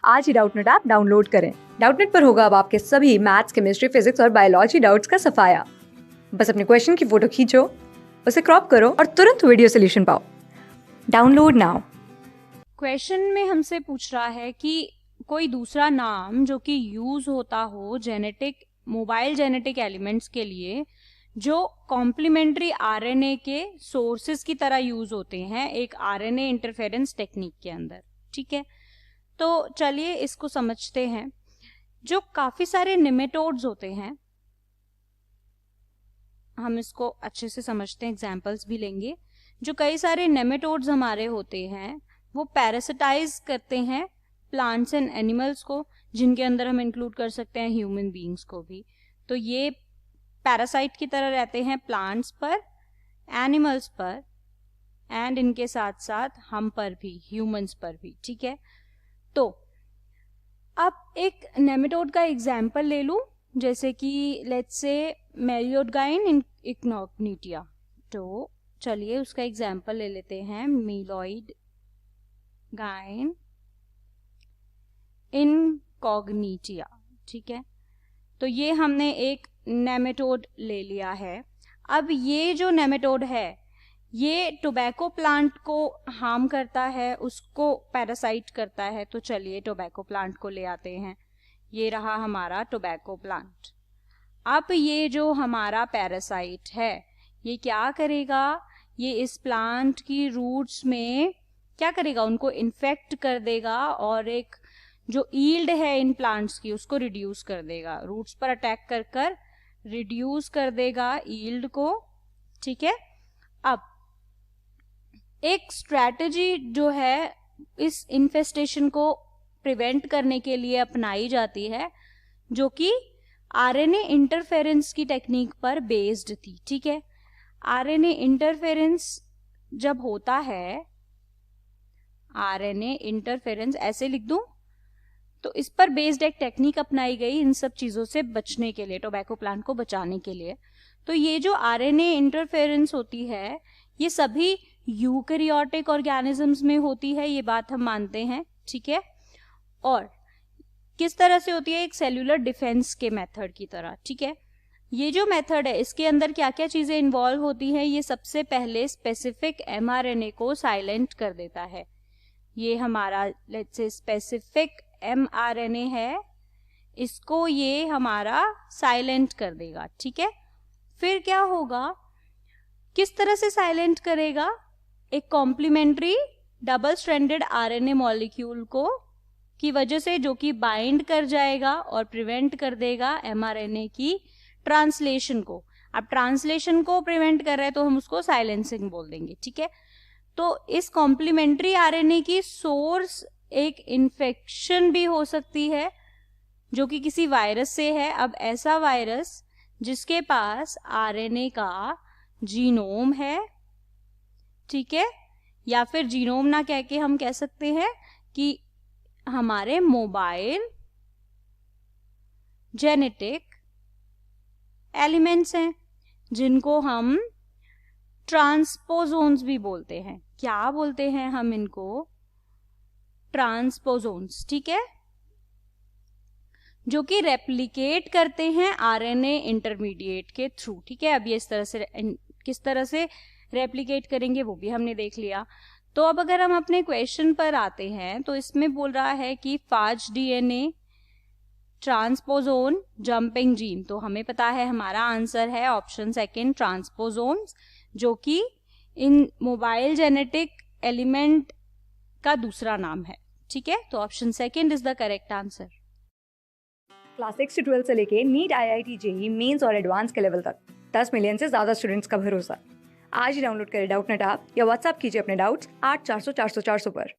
आज ही Doubtnut app download करें। Doubtnut पर होगा अब आपके सभी मैथ्स, केमिस्ट्री, फिजिक्स और बायोलॉजी डाउट्स का सफाया। बस अपने क्वेश्चन की फोटो खींचो, उसे क्रॉप करो और तुरंत वीडियो सोल्यूशन पाओ। Download now. क्वेश्चन में हमसे पूछ रहा है कि कोई दूसरा नाम जो कि यूज होता हो मोबाइल जेनेटिक एलिमेंट्स के लिए, जो कॉम्प्लीमेंट्री आरएनए के सोर्सेज की तरह यूज होते हैं एक आरएनए इंटरफेरेंस टेक्निक के अंदर। ठीक है, तो चलिए इसको समझते हैं। जो काफी सारे निमेटोड्स होते हैं, हम इसको अच्छे से समझते हैं, एग्जांपल्स भी लेंगे। जो कई सारे नेमेटोड्स हमारे होते हैं वो पैरासिटाइज करते हैं प्लांट्स एंड एनिमल्स को, जिनके अंदर हम इंक्लूड कर सकते हैं ह्यूमन बीइंग्स को भी। तो ये पैरासाइट की तरह रहते हैं प्लांट्स पर, एनिमल्स पर एंड इनके साथ साथ हम पर भी, ह्यूमंस पर भी। ठीक है, तो अब एक नेमेटोड का एग्जाम्पल ले लूं, जैसे कि लेट्स से मेलियोडगाइन इग्नोग्निटिया। तो चलिए उसका एग्जाम्पल ले लेते हैं, मेलियोड गाइन इनकॉग्निटिया। ठीक है, तो ये हमने एक नेमेटोड ले लिया है। अब ये जो नेमेटोड है ये टोबैको प्लांट को हार्म करता है, उसको पैरासाइट करता है। तो चलिए टोबैको प्लांट को ले आते हैं। ये रहा हमारा टोबैको प्लांट। अब ये जो हमारा पैरासाइट है ये क्या करेगा, ये इस प्लांट की रूट्स में क्या करेगा, उनको इन्फेक्ट कर देगा और एक जो ईल्ड है इन प्लांट्स की उसको रिड्यूस कर देगा। रूट्स पर अटैक कर कर रिड्यूस कर देगा ईल्ड को। ठीक है, अब एक स्ट्रैटेजी जो है इस इन्फेस्टेशन को प्रिवेंट करने के लिए अपनाई जाती है, जो कि आरएनए इंटरफेरेंस की टेक्निक पर बेस्ड थी। ठीक है, आरएनए इंटरफेरेंस जब होता है, आरएनए इंटरफेरेंस ऐसे लिख दूं, तो इस पर बेस्ड एक टेक्निक अपनाई गई इन सब चीजों से बचने के लिए, टोबैको प्लांट को बचाने के लिए। तो ये जो आरएनए इंटरफेरेंस होती है ये सभी यूकैरियोटिक ऑर्गेनिजम्स में होती है, ये बात हम मानते हैं। ठीक है, और किस तरह से होती है, एक सेल्यूलर डिफेंस के मेथड की तरह। ठीक है, ये जो मेथड है इसके अंदर क्या क्या चीजें इन्वॉल्व होती है, ये सबसे पहले स्पेसिफिक एमआरएनए को साइलेंट कर देता है। ये हमारा लेट्स से स्पेसिफिक एमआरएनए है, इसको ये हमारा साइलेंट कर देगा। ठीक है, फिर क्या होगा, किस तरह से साइलेंट करेगा, एक complementary double stranded RNA molecule को की वजह से, जो कि बाइंड कर जाएगा और प्रिवेंट कर देगा एमआरएनए की ट्रांसलेशन को। अब ट्रांसलेशन को प्रिवेंट कर रहे हैं तो हम उसको साइलेंसिंग बोल देंगे। ठीक है, तो इस कॉम्प्लीमेंट्री आरएनए की सोर्स एक इन्फेक्शन भी हो सकती है जो कि किसी वायरस से है। अब ऐसा वायरस जिसके पास आरएनए का जीनोम है, ठीक है, या फिर जीनोम ना कह के हम कह सकते हैं कि हमारे मोबाइल जेनेटिक एलिमेंट्स हैं, जिनको हम ट्रांसपोजोन्स भी बोलते हैं। क्या बोलते हैं हम इनको, ट्रांसपोजोन्स। ठीक है, जो कि रेप्लिकेट करते हैं आरएनए इंटरमीडिएट के थ्रू। ठीक है, अब ये इस तरह से किस तरह से रेप्लिकेट करेंगे वो भी हमने देख लिया। तो अब अगर हम अपने क्वेश्चन पर आते हैं तो इसमें बोल रहा है कि फाज डीएनए ट्रांसपोजोन जंपिंग जीन। तो हमें पता है हमारा आंसर है ऑप्शन सेकंड, ट्रांसपोजोन्स, जो कि इन मोबाइल जेनेटिक एलिमेंट का दूसरा नाम है। ठीक है, तो option second is the correct answer. Class 6 से 12 से लेके नीट, आईआईटी, जेईई मेंस और एडवांस के लेवल तक 10 मिलियन से ज्यादा स्टूडेंट्स का भरोसा। आज ही डाउनलोड करें डाउटनेट ऐप या व्हाट्सएप कीजिए अपने डाउट्स 8400 400 400 पर।